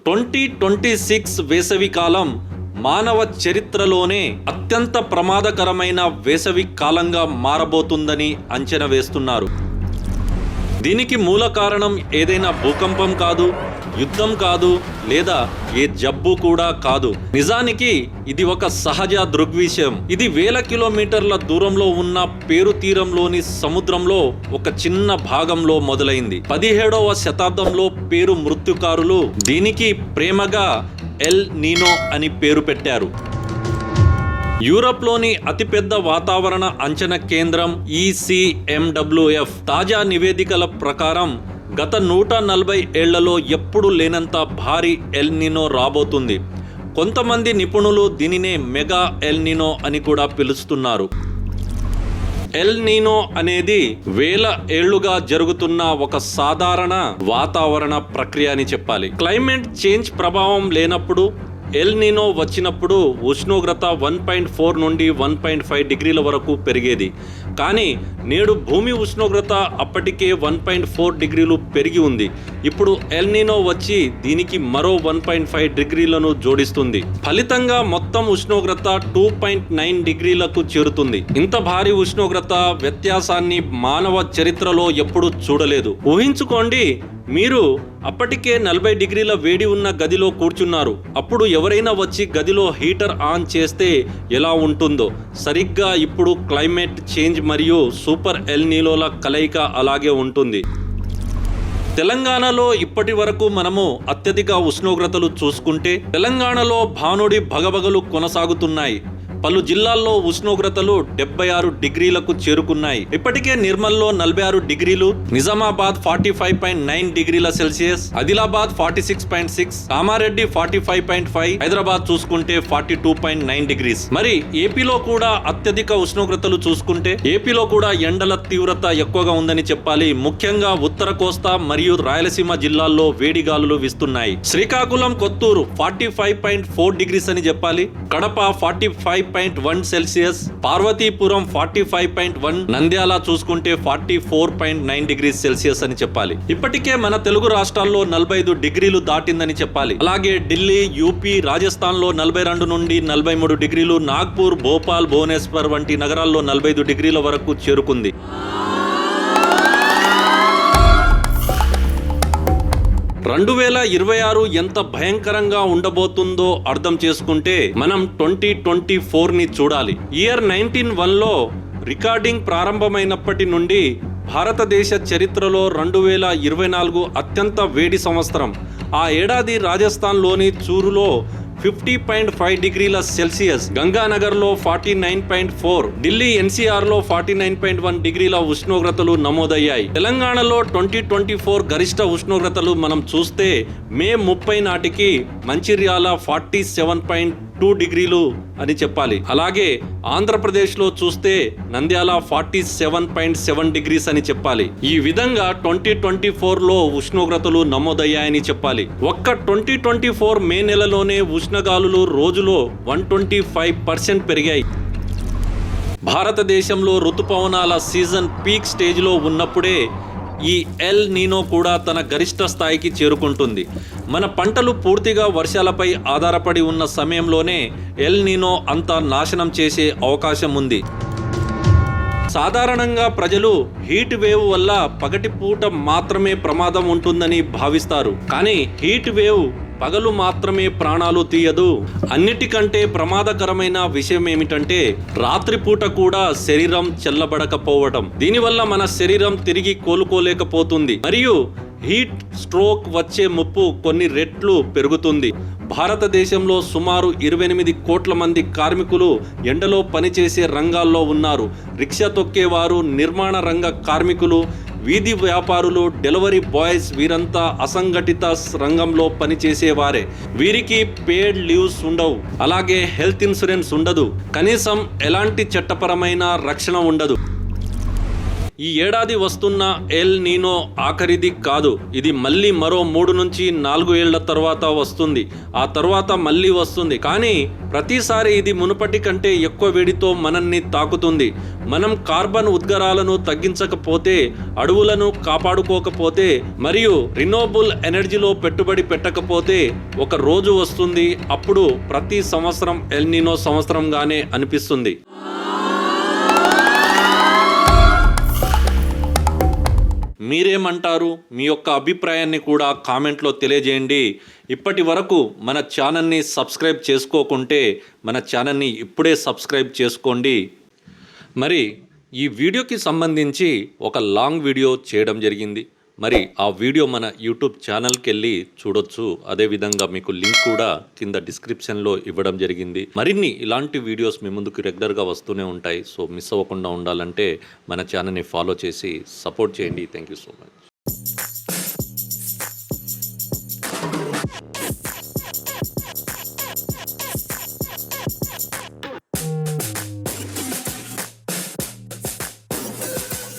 2026 వేసవి కాలం మానవ చరిత్రలోనే అత్యంత ప్రమాదకరమైన వేసవి కాలంగా మారబోతుందని అంచనా వేస్తున్నారు. దీనికి మూల కారణం ఏదైనా భూకంపం కాదు, యుద్ధం కాదు, లేదా ఏ జబ్బు కూడా కాదు. నిజానికి ఇది ఒక సహజ దృగ్విషయం. ఇది వేల కిలోమీటర్ల దూరంలో ఉన్న పేరు తీరంలోని సముద్రంలో ఒక చిన్న భాగంలో మొదలైంది. 17వ శతాబ్దంలో పేరు మృత్యుకారులు దీనికి ప్రేమగా ఎల్ నీనో అని పేరు పెట్టారు. యూరప్లోని అతిపెద్ద వాతావరణ అంచనా కేంద్రం ECMWF తాజా నివేదికల ప్రకారం గత 140 ఏళ్లలో ఎప్పుడు లేనంత భారీ ఎల్ నీనో రాబోతుంది. కొంతమంది నిపుణులు దీనినే మెగా ఎల్ నీనో అని కూడా పిలుస్తున్నారు. ఎల్ నీనో అనేది వేల ఏళ్లుగా జరుగుతున్న ఒక సాధారణ వాతావరణ ప్రక్రియ అని చెప్పాలి. క్లైమేట్ చేంజ్ ప్రభావం లేనప్పుడు ఎల్ నీనో వచ్చినప్పుడు ఉష్ణోగ్రత 1.4 నుండి 1.5 డిగ్రీల వరకు పెరిగేది. కానీ నేడు భూమి ఉష్ణోగ్రత అప్పటికే 1.4 డిగ్రీలు పెరిగి ఉంది. ఇప్పుడు ఎల్ నీనో వచ్చి దీనికి మరో 1.5 డిగ్రీలను జోడిస్తుంది. ఫలితంగా మొత్తం ఉష్ణోగ్రత 2.9 డిగ్రీలకు చేరుతుంది. ఇంత భారీ ఉష్ణోగ్రత వ్యత్యాసాన్ని మానవ చరిత్రలో ఎప్పుడూ చూడలేదు. ఊహించుకోండి, మీరు అప్పటికే 40 డిగ్రీల వేడి ఉన్న గదిలో కూర్చున్నారు. అప్పుడు ఎవరైనా వచ్చి గదిలో హీటర్ ఆన్ చేస్తే ఎలా ఉంటుందో, సరిగ్గా ఇప్పుడు క్లైమేట్ చేంజ్ మరియు సూపర్ ఎల్ నీనోల కలయిక అలాగే ఉంటుంది. తెలంగాణలో ఇప్పటి వరకు మనము అత్యధిక ఉష్ణోగ్రతలు చూసుకుంటే తెలంగాణలో భానుడి భగభగలు కొనసాగుతున్నాయి. పలు జిల్లాల్లో ఉష్ణోగ్రతలు 76 డిగ్రీలకు చేరుకున్నాయి. ఇప్పటికే నిర్మల్లో 46 డిగ్రీలు, నిజామాబాద్ 45.9 డిగ్రీల సెల్సియస్, ఆదిలాబాద్ 46.6, కామారెడ్డి 45.5, హైదరాబాద్ చూసుకుంటే 42.9 డిగ్రీస్. మరి ఏపీలో కూడా అత్యధిక ఉష్ణోగ్రతలు చూసుకుంటే ఏపీలో కూడా ఎండల తీవ్రత ఎక్కువగా ఉందని చెప్పాలి. ముఖ్యంగా ఉత్తర కోస్తా మరియు రాయలసీమ జిల్లాల్లో వేడిగాలులు వీస్తున్నాయి. శ్రీకాకుళం, కొత్తూరు 45.4 డిగ్రీస్ అని చెప్పాలి. కడప 45.1 సెల్సియస్, పార్వతీపురం 45.1, నంద్యాల చూసుకుంటే 44.9 డిగ్రీస్ సెల్సియస్ అని చెప్పాలి. ఇప్పటికే మన తెలుగు రాష్ట్రాల్లో 45 డిగ్రీలు దాటిందని చెప్పాలి. అలాగే ఢిల్లీ, యూపీ, రాజస్థాన్ లో 42 నుండి 43 డిగ్రీలు, నాగ్పూర్, భోపాల్, భువనేశ్వర్ వంటి నగరాల్లో 45 డిగ్రీల వరకు చేరుకుంది. 2026 ఎంత భయంకరంగా ఉండబోతుందో అర్థం చేసుకుంటే మనం 2024ని చూడాలి. ఇయర్ 1901లో రికార్డింగ్ ప్రారంభమైనప్పటి నుండి భారతదేశ చరిత్రలో 2024 అత్యంత వేడి సంవత్సరం. ఆ ఏడాది రాజస్థాన్లోని చూరులో 50.5 డిగ్రీల సెల్సియస్, గంగానగర్లో 49.4, ఢిల్లీ NCRలో 49.1 డిగ్రీల ఉష్ణోగ్రతలు నమోదయ్యాయి. తెలంగాణలో 2024 గరిష్ట ఉష్ణోగ్రతలు మనం చూస్తే మే 30 నాటికి మంచిర్యాల 47.2 డిగ్రీలు అని చెప్పాలి. అలాగే ఆంధ్రప్రదేశ్లో చూస్తే నంద్యాల 47.7 డిగ్రీస్ అని చెప్పాలి. ఈ విధంగా 2024లో ఉష్ణోగ్రతలు నమోదయ్యాయని చెప్పాలి. ఒక్క 2024 మే నెలలోనే ఉష్ణగాలులు రోజులో 125% పెరిగాయి. భారతదేశంలో ఋతుపవనాల సీజన్ పీక్ స్టేజ్లో ఉన్నప్పుడే ఈ ఎల్ నీనో కూడా తన గరిష్ట స్థాయికి చేరుకుంటుంది. మన పంటలు పూర్తిగా వర్షాలపై ఆధారపడి ఉన్న సమయంలోనే ఎల్ నీనో అంతా నాశనం చేసే అవకాశం ఉంది. సాధారణంగా ప్రజలు హీట్ వేవ్ వల్ల పగటిపూట మాత్రమే ప్రమాదం ఉంటుందని భావిస్తారు. కానీ హీట్ వేవ్ పగలు మాత్రమే ప్రాణాలు తీయదు. అన్నిటికంటే ప్రమాదకరమైన విషయం ఏమిటంటే రాత్రిపూట కూడా శరీరం చల్లబడకపోవడం. దీనివల్ల మన శరీరం తిరిగి కోలుకోలేకపోతుంది మరియు హీట్ స్ట్రోక్ వచ్చే ముప్పు కొన్ని రెట్లు పెరుగుతుంది. భారతదేశంలో సుమారు 28 కోట్ల మంది కార్మికులు ఎండలో పనిచేసే రంగాల్లో ఉన్నారు. రిక్షా తొక్కేవారు, నిర్మాణ రంగ కార్మికులు, వీధి వ్యాపారులు, డెలివరీ బాయ్స్ వీరంతా అసంఘటిత రంగంలో పనిచేసేవారే. వీరికి పేడ్ లీవ్స్ ఉండవు. అలాగే హెల్త్ ఇన్సూరెన్స్ ఉండదు. కనీసం ఎలాంటి చట్టపరమైన రక్షణ ఉండదు. ఈ ఏడాది వస్తున్న ఎల్ నీనో ఆఖరిది కాదు. ఇది మళ్ళీ మరో 3 నుంచి 4 ఏళ్ల తర్వాత వస్తుంది. ఆ తర్వాత మళ్ళీ వస్తుంది. కానీ ప్రతిసారి ఇది మునుపటి కంటే ఎక్కువ వేడితో మనల్ని తాకుతుంది. మనం కార్బన్ ఉద్గారాలను తగ్గించకపోతే, అడవులను కాపాడుకోకపోతే మరియు రినోబుల్ ఎనర్జీలో పెట్టుబడి పెట్టకపోతే ఒక రోజు వస్తుంది, అప్పుడు ప్రతి సంవత్సరం ఎల్ నీనో సంవత్సరంగానే అనిపిస్తుంది. మీరేమంటారు? మీ యొక్క అభిప్రాయాన్ని కూడా కామెంట్లో తెలియజేయండి. ఇప్పటి వరకు మన ఛానల్ని సబ్స్క్రైబ్ చేసుకోకుంటే మన ఛానల్ని ఇప్పుడే సబ్స్క్రైబ్ చేసుకోండి. మరి ఈ వీడియోకి సంబంధించి ఒక లాంగ్ వీడియో చేయడం జరిగింది. మరి ఆ వీడియో మన యూట్యూబ్ ఛానల్కి వెళ్ళి చూడొచ్చు. అదేవిధంగా మీకు లింక్ కూడా కింద డిస్క్రిప్షన్లో ఇవ్వడం జరిగింది. మరిన్ని ఇలాంటి వీడియోస్ మీ ముందుకు రెగ్యులర్గా వస్తూనే ఉంటాయి. సో మిస్ అవ్వకుండా ఉండాలంటే మన ఛానల్ని ఫాలో చేసి సపోర్ట్ చేయండి. Thank you so much.